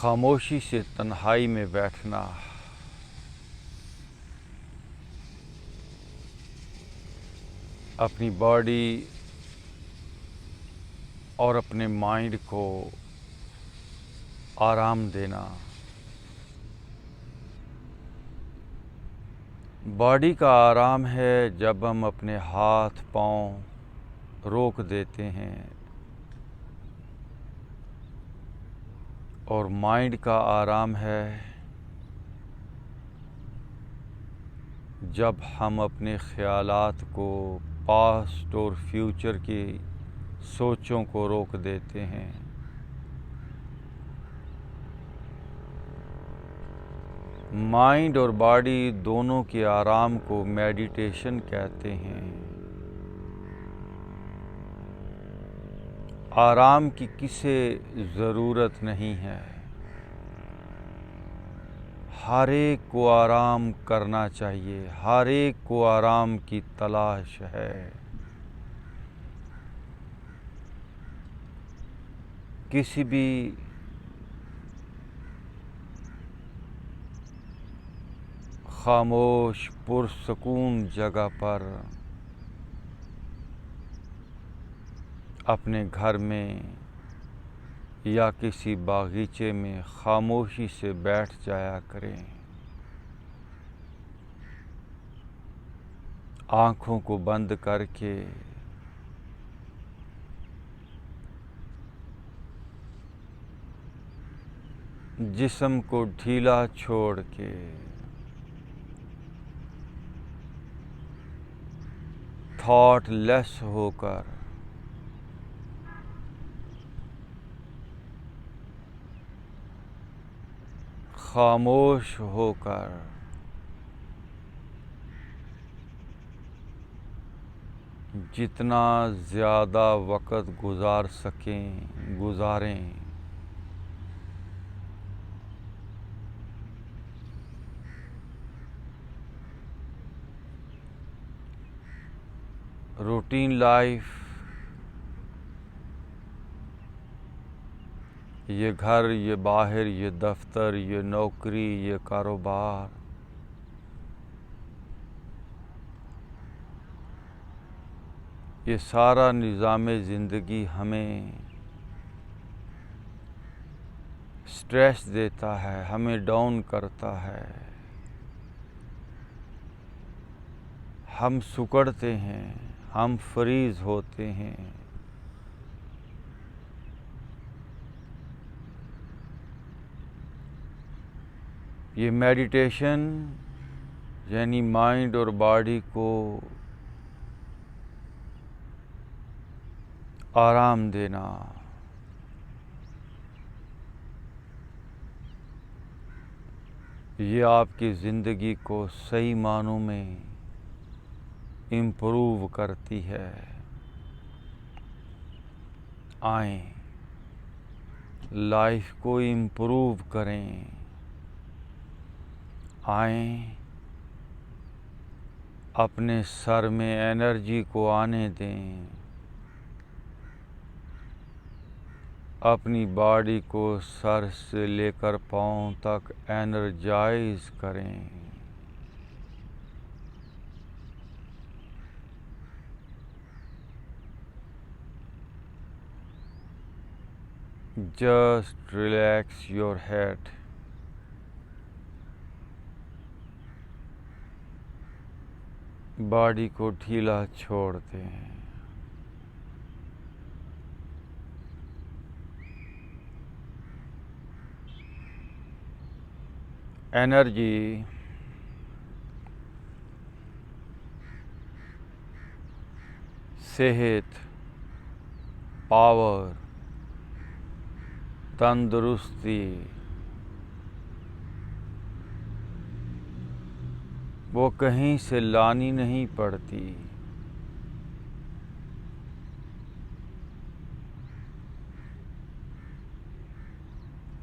खामोशी से तन्हाई में बैठना, अपनी बॉडी और अपने माइंड को आराम देना। बॉडी का आराम है जब हम अपने हाथ पाँव रोक देते हैं, और माइंड का आराम है जब हम अपने ख़यालात को पास्ट और फ्यूचर की सोचों को रोक देते हैं। माइंड और बॉडी दोनों के आराम को मेडिटेशन कहते हैं। आराम की किसे ज़रूरत नहीं है, हर एक को आराम करना चाहिए, हर एक को आराम की तलाश है। किसी भी खामोश पुरसकून जगह पर, अपने घर में या किसी बागीचे में खामोशी से बैठ जाया करें। आँखों को बंद करके जिस्म को ढीला छोड़ के थॉटलेस होकर खामोश होकर जितना ज़्यादा वक़्त गुजार सकें गुजारें। रूटीन लाइफ, ये घर, ये बाहर, ये दफ्तर, ये नौकरी, ये कारोबार, ये सारा निज़ाम ज़िंदगी हमें स्ट्रेस देता है, हमें डाउन करता है। हम सुकड़ते हैं, हम फ्रीज़ होते हैं। ये मेडिटेशन यानी माइंड और बॉडी को आराम देना, ये आपकी ज़िंदगी को सही मानों में इम्प्रूव करती है। आएं, लाइफ को इम्प्रूव करें। आएं, अपने सर में एनर्जी को आने दें, अपनी बॉडी को सर से लेकर पाँव तक एनर्जाइज करें। Just relax your head. Body को ढीला छोड़ दें। एनर्जी सेहत, पावर, तंदुरुस्ती, वो कहीं से लानी नहीं पड़ती।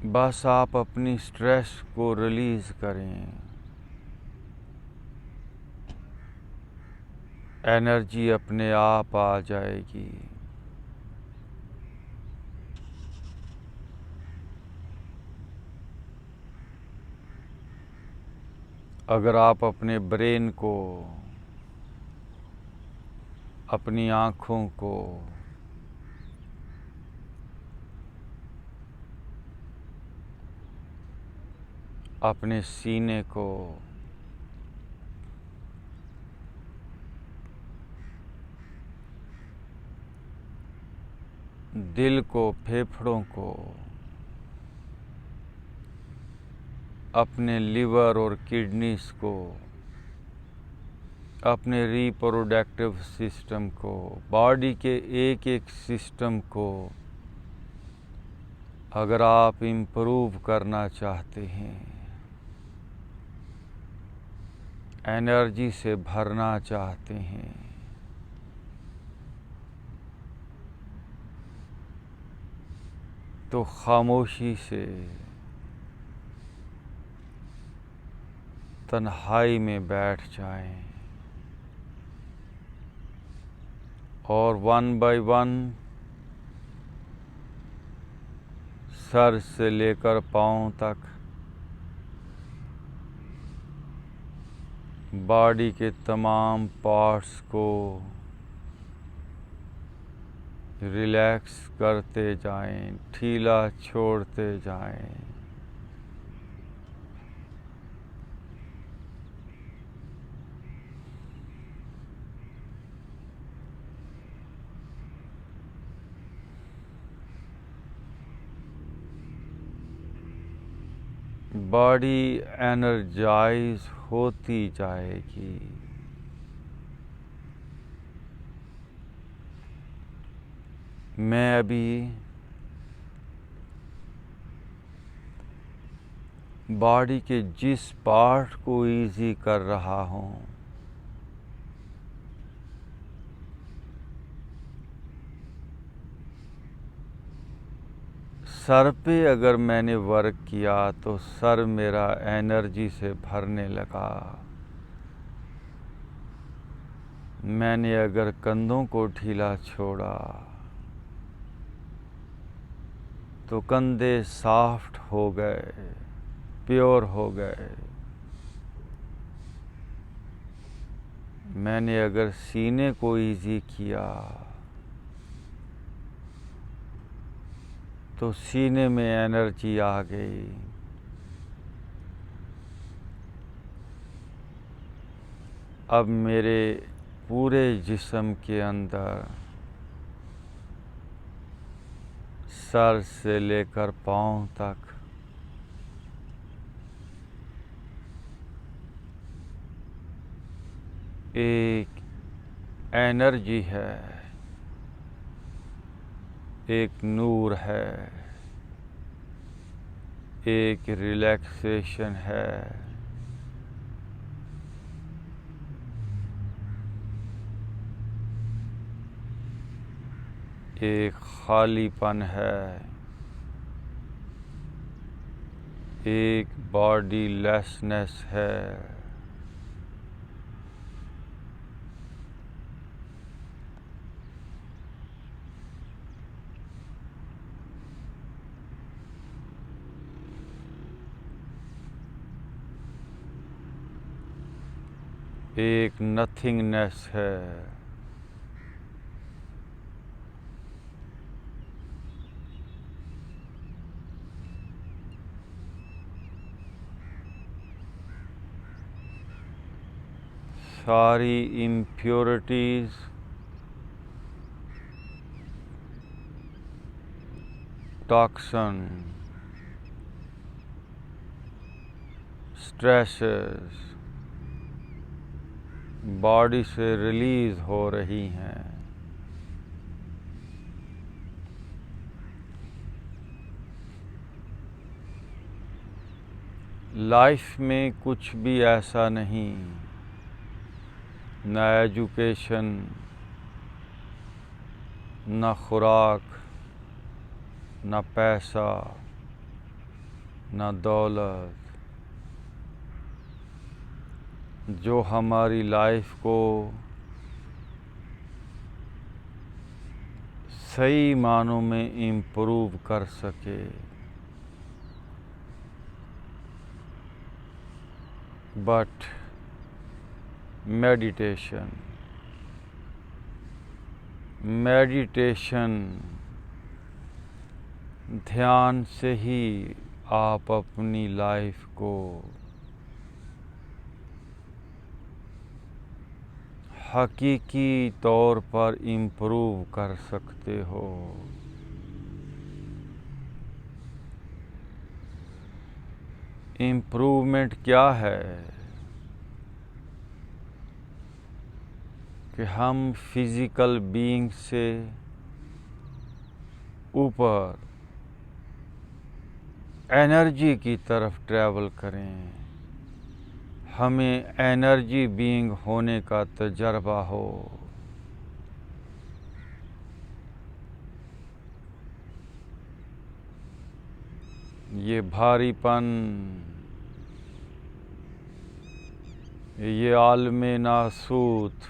बस आप अपनी स्ट्रेस को रिलीज़ करें। एनर्जी अपने आप आ जाएगी। अगर आप अपने ब्रेन को, अपनी आँखों को, अपने सीने को, दिल को, फेफड़ों को, अपने लिवर और किडनीज को, अपने रिप्रोडक्टिव सिस्टम को, बॉडी के एक एक सिस्टम को अगर आप इम्प्रूव करना चाहते हैं, एनर्जी से भरना चाहते हैं, तो खामोशी से तन्हाई में बैठ जाएं और 1 बाय 1 सर से लेकर पाँव तक बॉडी के तमाम पार्ट्स को रिलैक्स करते जाएं, ढीला छोड़ते जाएं। बॉडी एनर्जाइज होती जाएगी। मैं अभी बॉडी के जिस पार्ट को इजी कर रहा हूँ, सर पे अगर मैंने वर्क किया तो सर मेरा एनर्जी से भरने लगा। मैंने अगर कंधों को ढीला छोड़ा तो कंधे सॉफ्ट हो गए, प्योर हो गए। मैंने अगर सीने को इजी किया तो सीने में एनर्जी आ गई। अब मेरे पूरे जिस्म के अंदर सर से लेकर पाँव तक एक एनर्जी है, एक नूर है, एक रिलैक्सेशन है, एक खालीपन है, एक बॉडी लेसनेस है। एक नथिंगनेस है। सारी इम्प्योरिटीज टॉक्सिन, स्ट्रेसेस बॉडी से रिलीज हो रही हैं। लाइफ में कुछ भी ऐसा नहीं, न एजुकेशन, न खुराक, न पैसा, न दौलत, जो हमारी लाइफ को सही मानों में इम्प्रूव कर सके, but meditation. मेडिटेशन, ध्यान से ही आप अपनी लाइफ को हकीकी तौर पर इम्प्रूव कर सकते हो। इम्प्रूवमेंट क्या है कि हम फिजिकल बीइंग से ऊपर एनर्जी की तरफ ट्रैवल करें, हमें एनर्जी बीइंग होने का तजर्बा हो। ये भारीपन, ये आलमे नासूत,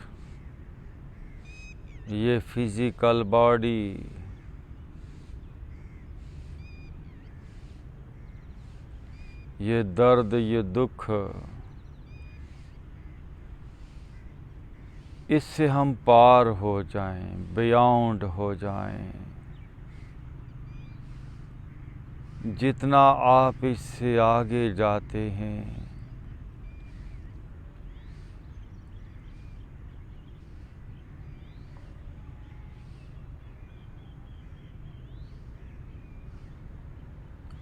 ये फिजिकल बॉडी, ये दर्द, ये दुख, इससे हम पार हो जाएं, बियॉन्ड हो जाएं। जितना आप इससे आगे जाते हैं,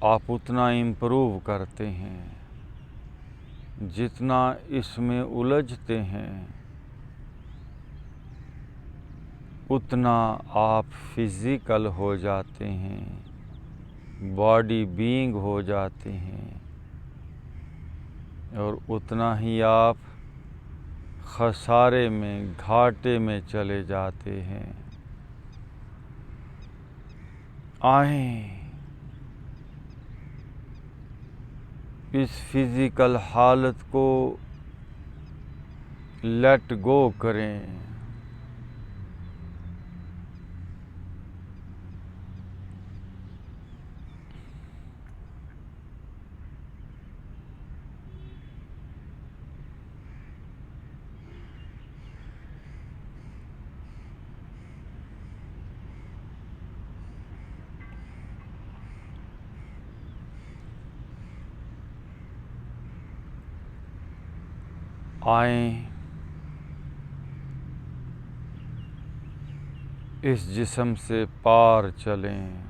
आप उतना इम्प्रूव करते हैं। जितना इसमें उलझते हैं, उतना आप फिजिकल हो जाते हैं, बॉडी बीइंग हो जाते हैं, और उतना ही आप खसारे में, घाटे में चले जाते हैं। आएं, इस फिजिकल हालत को लेट गो करें। आएं, इस जिस्म से पार चलें।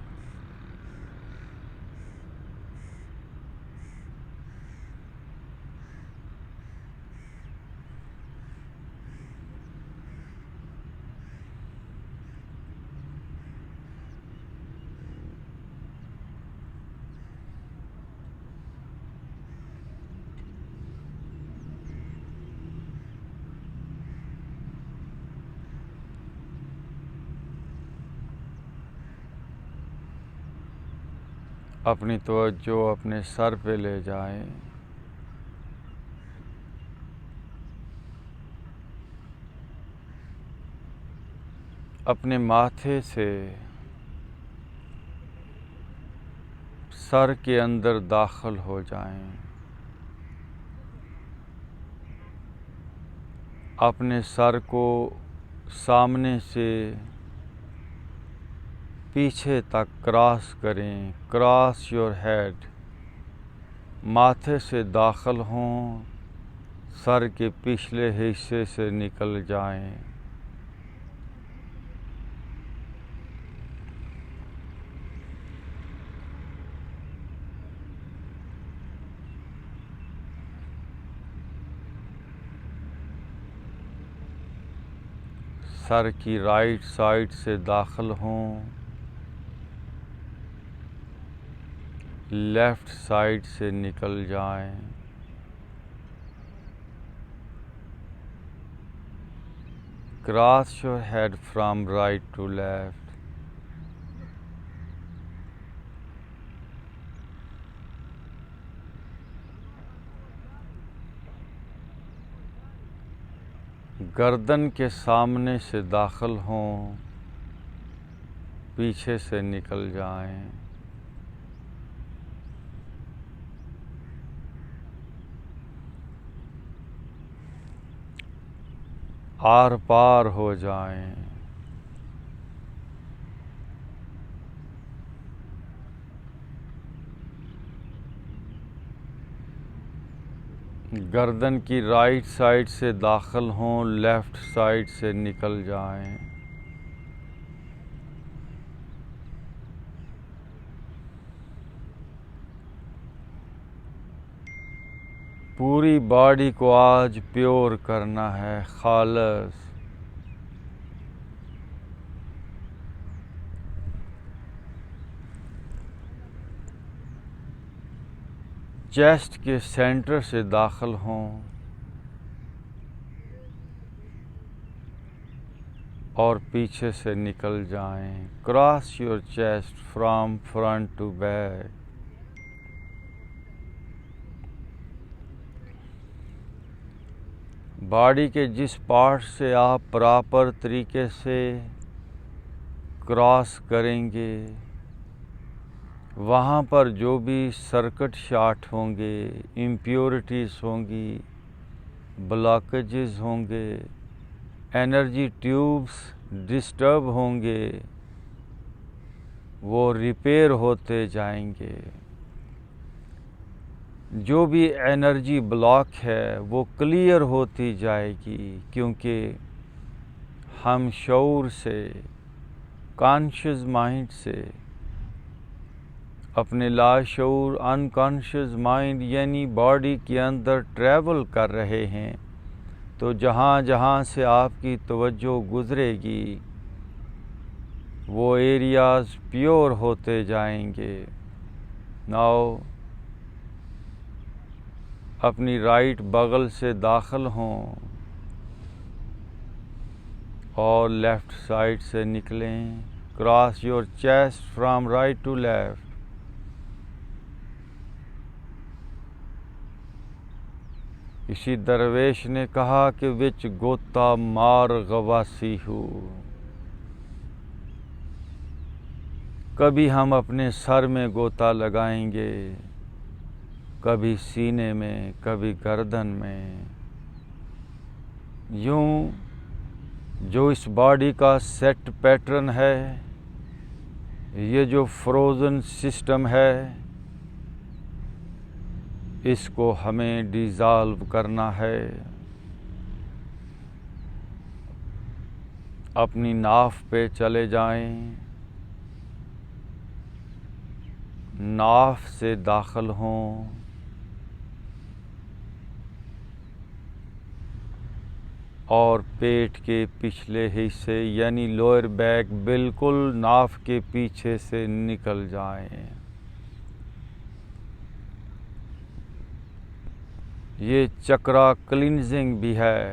अपनी तवज्जो अपने सर पे ले जाएं। अपने माथे से सर के अंदर दाखिल हो जाएं। अपने सर को सामने से पीछे तक क्रॉस करें। Cross your head. माथे से दाखिल हों, सर के पिछले हिस्से से निकल जाएं। सर की राइट साइड से दाखिल हों, लेफ्ट साइड से निकल जाएं। Cross your head from right to left. गर्दन के सामने से दाखिल हों, पीछे से निकल जाएं। आर पार हो जाएं। गर्दन की राइट साइड से दाखिल हों, लेफ़्ट साइड से निकल जाएं। पूरी बॉडी को आज प्योर करना है, खालस। चेस्ट के सेंटर से दाखिल हों और पीछे से निकल जाएं। Cross your chest from front to back. Body के जिस पार्ट से आप प्रॉपर तरीके से क्रॉस करेंगे, वहाँ पर जो भी सर्किट शॉर्ट होंगे, इम्प्योरिटीज़ होंगी, ब्लॉकेजेस होंगे, एनर्जी ट्यूब्स डिस्टर्ब होंगे, वो रिपेयर होते जाएंगे। जो भी एनर्जी ब्लॉक है वो क्लियर होती जाएगी, क्योंकि हम शऊर से, कॉन्शियस माइंड से अपने लाशऊर अनकॉन्शियस माइंड यानी बॉडी के अंदर ट्रैवल कर रहे हैं। तो जहाँ जहाँ से आपकी तवज्जो गुज़रेगी वो एरियाज़ प्योर होते जाएंगे। नाउ अपनी राइट बगल से दाखिल हों और लेफ़्ट साइड से निकलें। Cross your chest from right to left. इसी दरवेश ने कहा कि विच गोता मार गवासी हूँ। कभी हम अपने सर में गोता लगाएंगे, कभी सीने में, कभी गर्दन में। यूं जो इस बॉडी का सेट पैटर्न है, ये जो फ्रोज़न सिस्टम है, इसको हमें डिज़ॉल्व करना है। अपनी नाफ पे चले जाएं, नाफ से दाखिल हों और पेट के पिछले हिस्से यानी लोअर बैक बिल्कुल नाफ के पीछे से निकल जाएं। ये चक्रा क्लींजिंग भी है।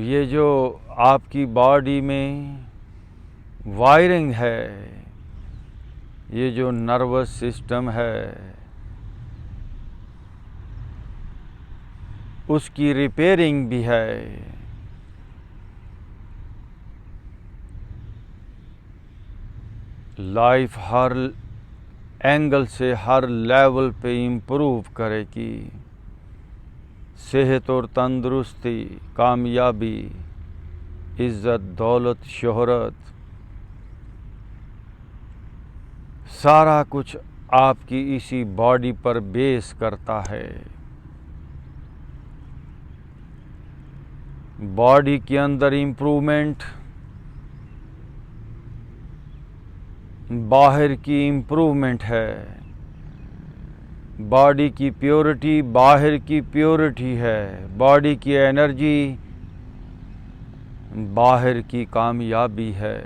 ये जो आपकी बॉडी में वायरिंग है, ये जो नर्वस सिस्टम है, उसकी रिपेयरिंग भी है। लाइफ हर एंगल से, हर लेवल पे इम्प्रूव करेगी। सेहत और तंदुरुस्ती, कामयाबी, इज़्ज़त, दौलत, शोहरत, सारा कुछ आपकी इसी बॉडी पर बेस करता है। बॉडी के अंदर इम्प्रूवमेंट बाहर की इम्प्रूवमेंट है। बॉडी की प्योरिटी बाहर की प्योरिटी है। बॉडी की एनर्जी बाहर की कामयाबी है।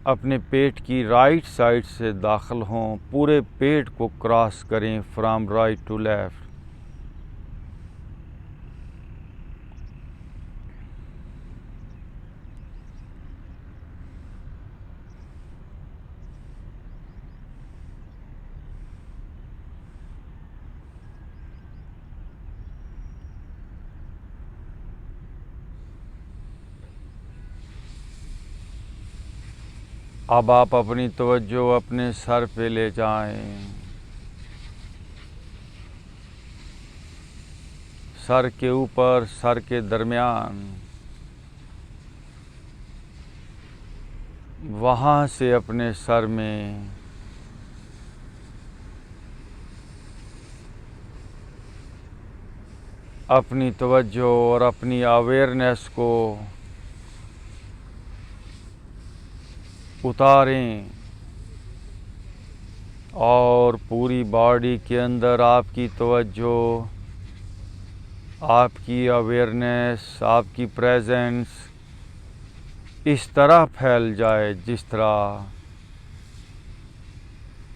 अपने पेट की राइट साइड से दाखिल हों, पूरे पेट को क्रॉस करें फ्रॉम राइट टू लेफ़्ट। अब आप अपनी तवज्जो अपने सर पे ले जाएं। सर के ऊपर, सर के दरमियान, वहाँ से अपने सर में अपनी तवज्जो और अपनी अवेयरनेस को उतारें और पूरी बॉडी के अंदर आपकी तवज्जो, आपकी अवेयरनेस, आपकी प्रेजेंस इस तरह फैल जाए जिस तरह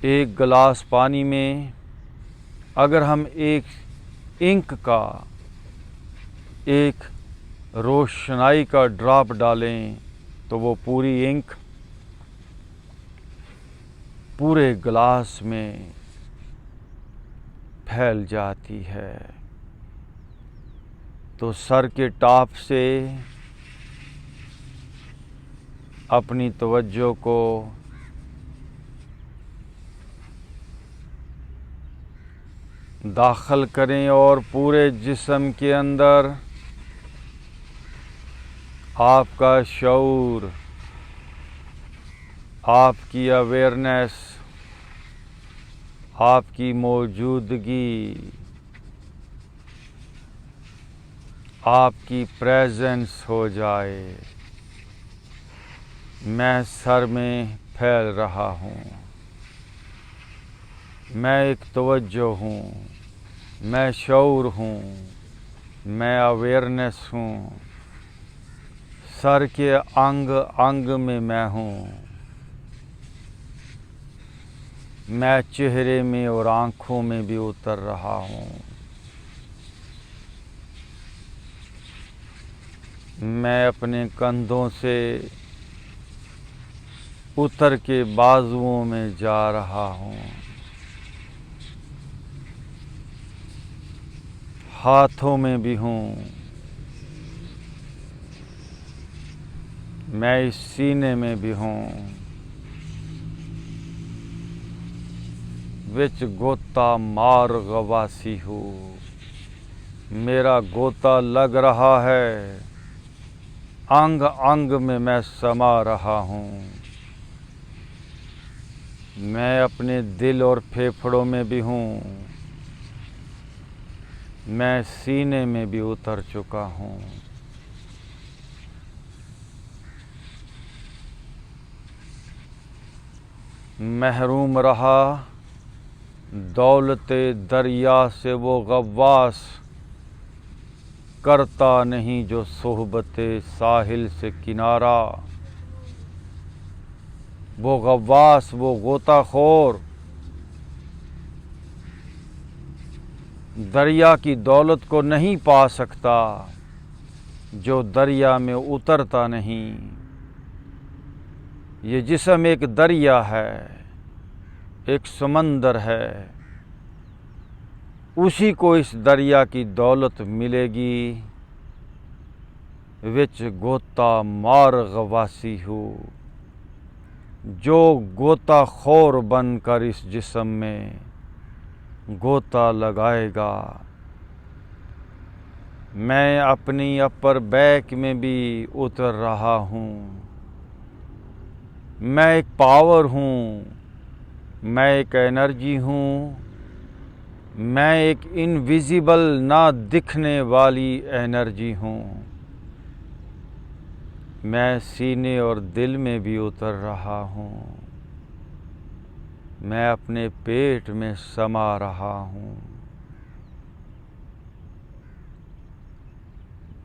एक गिलास पानी में अगर हम एक इंक का, एक रोशनाई का ड्रॉप डालें तो वो पूरी इंक पूरे गिलास में फैल जाती है। तो सर के टॉप से अपनी तवज्जो को दाखिल करें और पूरे जिस्म के अंदर आपका शऊर, आपकी अवेयरनेस, आपकी मौजूदगी, आपकी प्रेजेंस हो जाए। मैं सर में फैल रहा हूँ, मैं एक तवज्जो हूँ, मैं शऊर हूँ, मैं अवेयरनेस हूँ। सर के अंग अंग में मैं हूँ। मैं चेहरे में और आँखों में भी उतर रहा हूँ। मैं अपने कंधों से उतर के बाजुओं में जा रहा हूँ। हाथों में भी हूँ। मैं इस सीने में भी हूँ। विच गोता मार गवासी हूँ। मेरा गोता लग रहा है, अंग अंग में मैं समा रहा हूँ। मैं अपने दिल और फेफड़ों में भी हूँ। मैं सीने में भी उतर चुका हूँ। महरूम रहा दौलते दरिया से वो गव्वास, करता नहीं जो सोहबते साहिल से किनारा। वो गव्वास, वो गोताखोर दरिया की दौलत को नहीं पा सकता जो दरिया में उतरता नहीं। ये जिस्म एक दरिया है, एक समंदर है। उसी को इस दरिया की दौलत मिलेगी। विच गोता मार गवासी हूँ, जो गोताखोर बनकर इस जिस्म में गोता लगाएगा। मैं अपनी अपर बैक में भी उतर रहा हूँ। मैं एक पावर हूँ, मैं एक एनर्जी हूँ, मैं एक इनविजिबल ना दिखने वाली एनर्जी हूँ। मैं सीने और दिल में भी उतर रहा हूँ। मैं अपने पेट में समा रहा हूँ।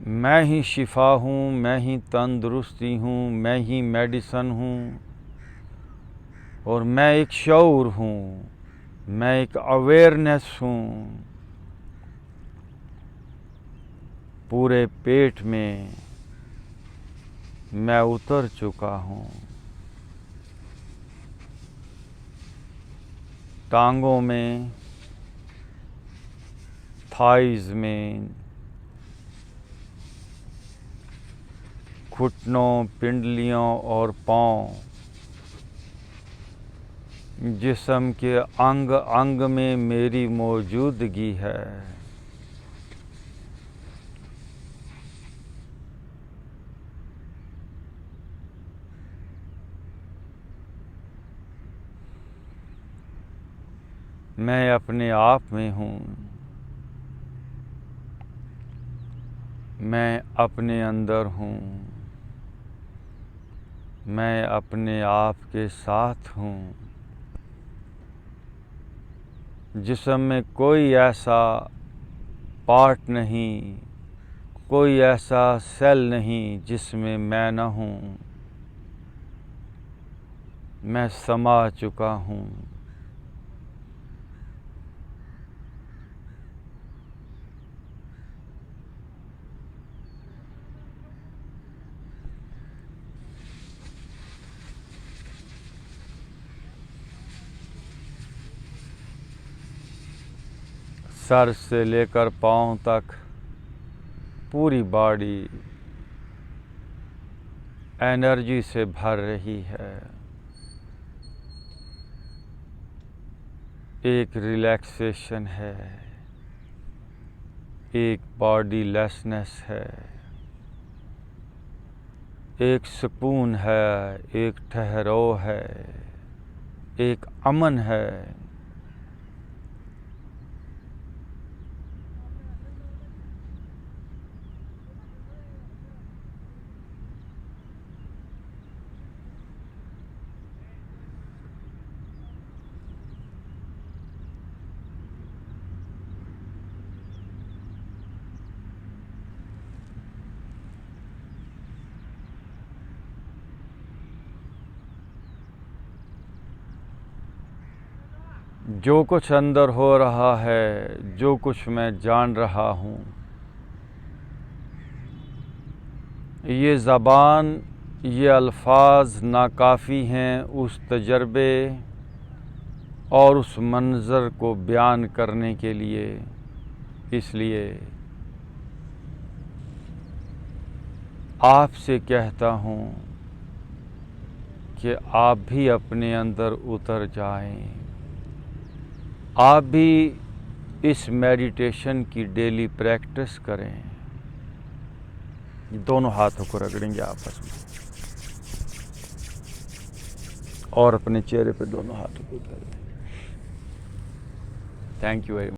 मैं ही शिफा हूँ, मैं ही तंदुरुस्ती हूँ, मैं ही मेडिसन हूँ। और मैं एक शऊर हूँ, मैं एक अवेयरनेस हूँ। पूरे पेट में मैं उतर चुका हूँ। टांगों में, थाइज में, घुटनों, पिंडलियों और पाँव, जिस्म के अंग अंग में मेरी मौजूदगी है। मैं अपने आप में हूँ। मैं अपने अंदर हूँ। मैं अपने आप के साथ हूँ। जिस्म में कोई ऐसा पार्ट नहीं, कोई ऐसा सेल नहीं जिसमें मैं न हूँ। मैं समा चुका हूँ। सर से लेकर पाँव तक पूरी बॉडी एनर्जी से भर रही है। एक रिलैक्सेशन है, एक बॉडी लेसनेस है, एक सुकून है, एक ठहराव है, एक अमन है। जो कुछ अंदर हो रहा है, जो कुछ मैं जान रहा हूँ, ये ज़बान, ये अल्फाज नाकाफ़ी हैं उस तजर्बे और उस मंज़र को बयान करने के लिए। इसलिए आपसे कहता हूँ कि आप भी अपने अंदर उतर जाएं। आप भी इस मेडिटेशन की डेली प्रैक्टिस करें। दोनों हाथों को रगड़ेंगे आपस में और अपने चेहरे पे दोनों हाथों को उतारें। Thank you very much.